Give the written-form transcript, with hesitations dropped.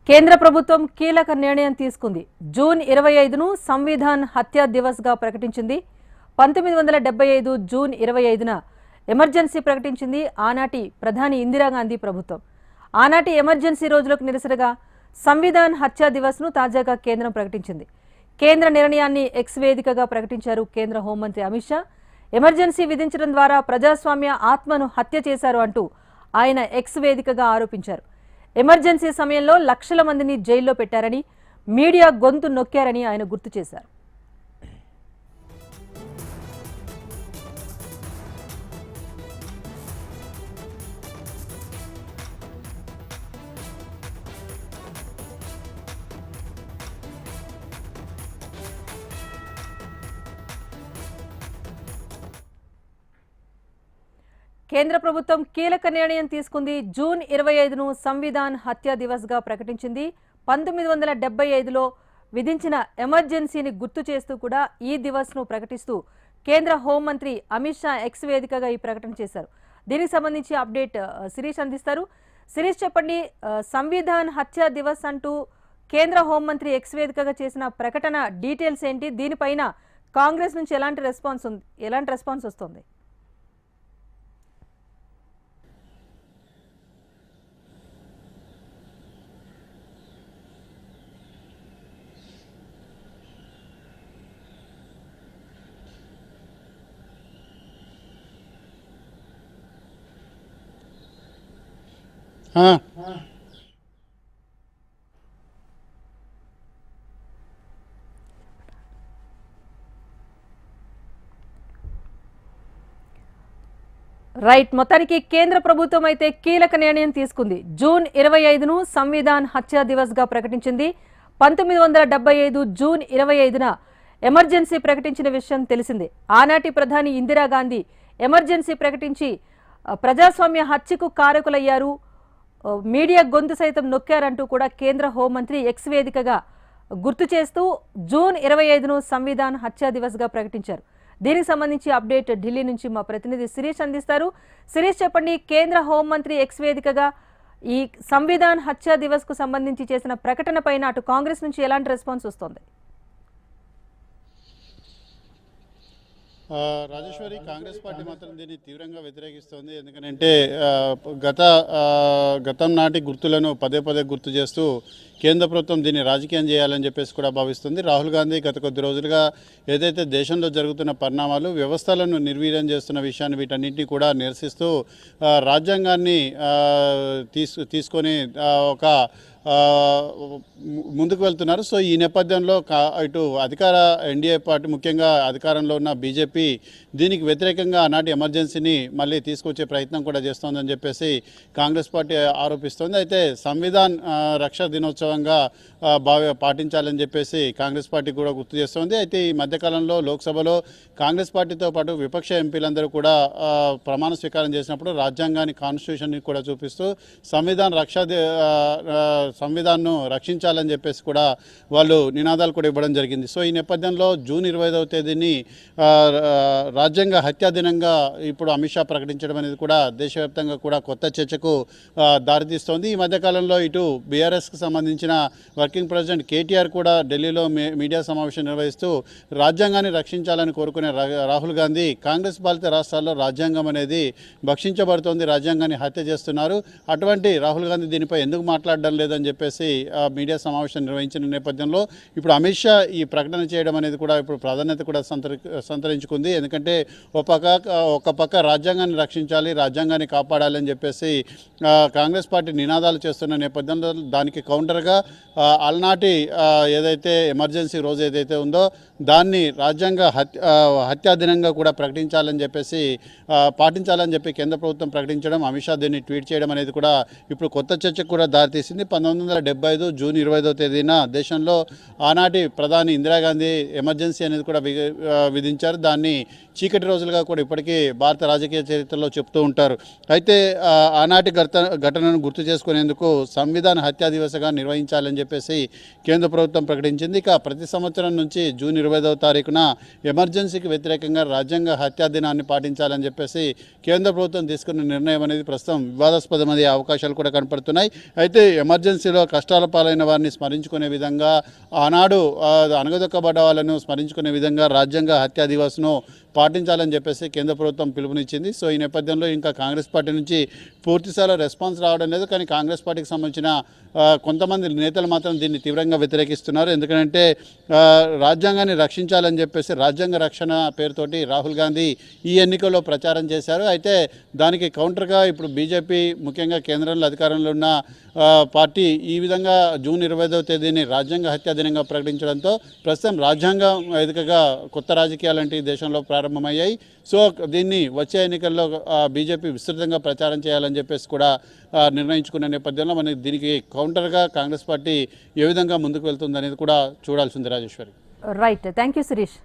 కేంద్ర ప్రభుత్వం కీలక నిర్ణయం తీసుకుంది. జూన్ 25ను సంవిధాన్ హత్యా దివస్గా ప్రకటించింది. 1975 జూన్ 25న ఎమర్జెన్సీ ప్రకటించింది ఆనాటి ప్రధాని ఇందిరాగాంధీ ప్రభుత్వం. ఆనాటి ఎమర్జెన్సీ రోజులకు నిరసనగా సంవిధాన్ హత్యా దివస్ను తాజాగా కేంద్రం ప్రకటించింది. కేంద్ర నిర్ణయాన్ని ఎక్స్ వేదికగా ప్రకటించారు కేంద్ర హోంమంత్రి అమిత్ షా. ఎమర్జెన్సీ విధించడం ద్వారా ప్రజాస్వామ్య ఆత్మను హత్య చేశారు అంటూ ఆయన ఎక్స్ వేదికగా ఆరోపించారు. ఎమర్జెన్సీ సమయంలో లక్షల మందిని జైల్లో పెట్టారని, మీడియా గొంతు నొక్కారని ఆయన గుర్తు చేశారు. కేంద్ర ప్రభుత్వం కీలక నిర్ణయం తీసుకుంది. జూన్ 25ను సంవిధాన్ హత్యా దివస్గా ప్రకటించింది. 1975లో విధించిన ఎమర్జెన్సీని గుర్తు చేస్తూ కూడా ఈ దివస్ను ప్రకటిస్తూ కేంద్ర హోంమంత్రి అమిత్ షా ఎక్స్ వేదికగా ఈ ప్రకటన చేశారు. దీనికి సంబంధించి అప్డేట్ శిరీష్ అందిస్తారు. శిరీష్, చెప్పండి, సంవిధాన్ హత్యా దివస్ అంటూ కేంద్ర హోంమంత్రి ఎక్స్ వేదికగా చేసిన ప్రకటన డీటెయిల్స్ ఏంటి? దీనిపైన కాంగ్రెస్ నుంచి ఎలాంటి రెస్పాన్స్ వస్తుంది? రైట్, మొత్తానికి కేంద్ర ప్రభుత్వం అయితే కీలక నిర్ణయం తీసుకుంది. జూన్ 25ను సంవిధాన్ హత్యా దివస్గా ప్రకటించింది. 1975 జూన్ 25న ఎమర్జెన్సీ ప్రకటించిన విషయం తెలిసిందే. ఆనాటి ప్రధాని ఇందిరాగాంధీ ఎమర్జెన్సీ ప్రకటించి ప్రజాస్వామ్య హత్యకు కారకులయ్యారు, మీడియా గొంతు సైతం నొక్కారంటూ కూడా కేంద్ర హోంమంత్రి ఎక్స్ వేదికగా గుర్తు చేస్తూ జూన్ 25ను సంవిధాన్ హత్యా దివస్గా ప్రకటించారు. దీనికి సంబంధించి అప్డేట్ ఢిల్లీ నుంచి మా ప్రతినిధి శిరీష్ అందిస్తారు. శిరీష్, చెప్పండి, కేంద్ర హోంమంత్రి ఎక్స్ వేదికగా ఈ సంవిధాన్ హత్యా దివస్ కు సంబంధించి చేసిన ప్రకటన పైన అటు కాంగ్రెస్ నుంచి ఎలాంటి రెస్పాన్స్ వస్తుంది? రాజేశ్వరి, కాంగ్రెస్ పార్టీ మాత్రం దీన్ని తీవ్రంగా వ్యతిరేకిస్తోంది. ఎందుకంటే గతం నాటి గుర్తులను పదే పదే గుర్తు చేస్తూ కేంద్ర ప్రభుత్వం దీన్ని రాజకీయం చేయాలని చెప్పేసి కూడా భావిస్తుంది. రాహుల్ గాంధీ గత కొద్ది రోజులుగా ఏదైతే దేశంలో జరుగుతున్న పరిణామాలు, వ్యవస్థలను నిర్వీర్యం చేస్తున్న విషయాన్ని వీటన్నింటినీ కూడా నిరసిస్తూ రాజ్యాంగాన్ని తీసుకొని ఒక ముందుకు వెళ్తున్నారు. సో ఈ నేపథ్యంలో ఇటు అధికార ఎన్డీఏ పార్టీ, ముఖ్యంగా అధికారంలో ఉన్న బీజేపీ దీనికి వ్యతిరేకంగా ఆనాటి ఎమర్జెన్సీని మళ్ళీ తీసుకొచ్చే ప్రయత్నం కూడా చేస్తోందని చెప్పేసి కాంగ్రెస్ పార్టీ ఆరోపిస్తోంది. అయితే సంవిధాన్ రక్షా దినోత్సవంగా పాటించాలని చెప్పేసి కాంగ్రెస్ పార్టీ కూడా గుర్తు చేస్తోంది. అయితే ఈ మధ్యకాలంలో లోక్సభలో కాంగ్రెస్ పార్టీతో పాటు విపక్ష ఎంపీలందరూ కూడా ప్రమాణ స్వీకారం చేసినప్పుడు రాజ్యాంగాన్ని, కాన్స్టిట్యూషన్ని కూడా చూపిస్తూ సంవిధాన్ను రక్షించాలని చెప్పేసి కూడా వాళ్ళు నినాదాలు కూడా ఇవ్వడం జరిగింది. సో ఈ నేపథ్యంలో జూన్ 25వ తేదీని రాజ్యాంగ హత్యా దినంగా ఇప్పుడు అమిత్ షా ప్రకటించడం అనేది కూడా దేశవ్యాప్తంగా కూడా కొత్త చర్చకు దారితీస్తోంది. ఈ మధ్యకాలంలో ఇటు బీఆర్ఎస్కి సంబంధించిన వర్కింగ్ ప్రెసిడెంట్ కేటీఆర్ కూడా ఢిల్లీలో మీడియా సమావేశం నిర్వహిస్తూ రాజ్యాంగాన్ని రక్షించాలని కోరుకునే రాహుల్ గాంధీ కాంగ్రెస్ పాలిత రాష్ట్రాల్లో రాజ్యాంగం అనేది భక్షించబడుతోంది, రాజ్యాంగాన్ని హత్య చేస్తున్నారు, అటువంటి రాహుల్ గాంధీ దీనిపై ఎందుకు మాట్లాడడం లేదని చెప్పేసి మీడియా సమావేశం నిర్వహించిన నేపథ్యంలో ఇప్పుడు అమిత్ షా ఈ ప్రకటన చేయడం అనేది కూడా ఇప్పుడు ప్రాధాన్యత కూడా సంతరించుకుంది. ఎందుకంటే ఒక పక్క రాజ్యాంగాన్ని రక్షించాలి, రాజ్యాంగాన్ని కాపాడాలని చెప్పేసి కాంగ్రెస్ పార్టీ నినాదాలు చేస్తున్న నేపథ్యంలో దానికి కౌంటర్గా అలనాటి ఏదైతే ఎమర్జెన్సీ రోజు ఏదైతే ఉందో దాన్ని రాజ్యాంగ హత్యా దినంగా కూడా ప్రకటించాలని చెప్పేసి పాటించాలని చెప్పి కేంద్ర ప్రభుత్వం ప్రకటించడం, అమిత్ షా దీన్ని ట్వీట్ చేయడం అనేది కూడా ఇప్పుడు కొత్త చర్చకు కూడా దారితీసింది. 1975 జూన్ 25వ తేదీన దేశంలో ఆనాటి ప్రధాని ఇందిరాగాంధీ ఎమర్జెన్సీ అనేది కూడా విధించారు. దాన్ని చీకటి రోజులుగా కూడా ఇప్పటికీ భారత రాజకీయ చరిత్రలో చెప్తూ ఉంటారు. అయితే ఆనాటి ఘటనను గుర్తు చేసుకునేందుకు సంవిధాన హత్యా దివసగా నిర్వహించాలని చెప్పేసి కేంద్ర ప్రభుత్వం ప్రకటించింది. ఇక ప్రతి సంవత్సరం నుంచి జూన్ 25వ తారీఖున ఎమర్జెన్సీకి వ్యతిరేకంగా రాజ్యాంగ హత్యా దినాన్ని పాటించాలని చెప్పేసి కేంద్ర ప్రభుత్వం తీసుకున్న నిర్ణయం అనేది ప్రస్తుతం వివాదాస్పదమయ్యే అవకాశాలు కూడా కనపడుతున్నాయి. అయితే ఎమర్జెన్సీ ఎమర్జెన్సీలో కష్టాల పాలైన వారిని స్మరించుకునే విధంగా ఆనాడు అణగదొక్కబడ్డ వాళ్ళను స్మరించుకునే విధంగా రాజ్యాంగ హత్యా దివస్ను పాటించాలని చెప్పేసి కేంద్ర ప్రభుత్వం పిలుపునిచ్చింది. సో ఈ నేపథ్యంలో ఇంకా కాంగ్రెస్ పార్టీ నుంచి పూర్తిస్థాయిలో రెస్పాన్స్ రావడం లేదు. కానీ కాంగ్రెస్ పార్టీకి సంబంధించిన కొంతమంది నేతలు మాత్రం దీన్ని తీవ్రంగా వ్యతిరేకిస్తున్నారు. ఎందుకంటే రాజ్యాంగాన్ని రక్షించాలని చెప్పేసి రాజ్యాంగ రక్షణ పేరుతోటి రాహుల్ గాంధీ ఈ ఎన్నికల్లో ప్రచారం చేశారు. అయితే దానికి కౌంటర్గా ఇప్పుడు బీజేపీ ముఖ్యంగా కేంద్రంలో అధికారంలో ఉన్న పార్టీ ఈ విధంగా జూన్ 25వ తేదీని రాజ్యాంగ హత్యా దినంగా ప్రకటించడంతో ప్రస్తుతం రాజ్యాంగం వేదికగా కొత్త రాజకీయాలంటే ఈ దేశంలో ప్రారంభమయ్యాయి. సో దీన్ని వచ్చే ఎన్నికల్లో బీజేపీ విస్తృతంగా ప్రచారం చేయాలని చెప్పేసి కూడా నిర్ణయించుకునే నేపథ్యంలో మనకి దీనికి కౌంటర్గా కాంగ్రెస్ పార్టీ ఏ విధంగా ముందుకు వెళ్తుంది అనేది కూడా చూడాల్సింది Rajeshwari. Right, thank you Sirish.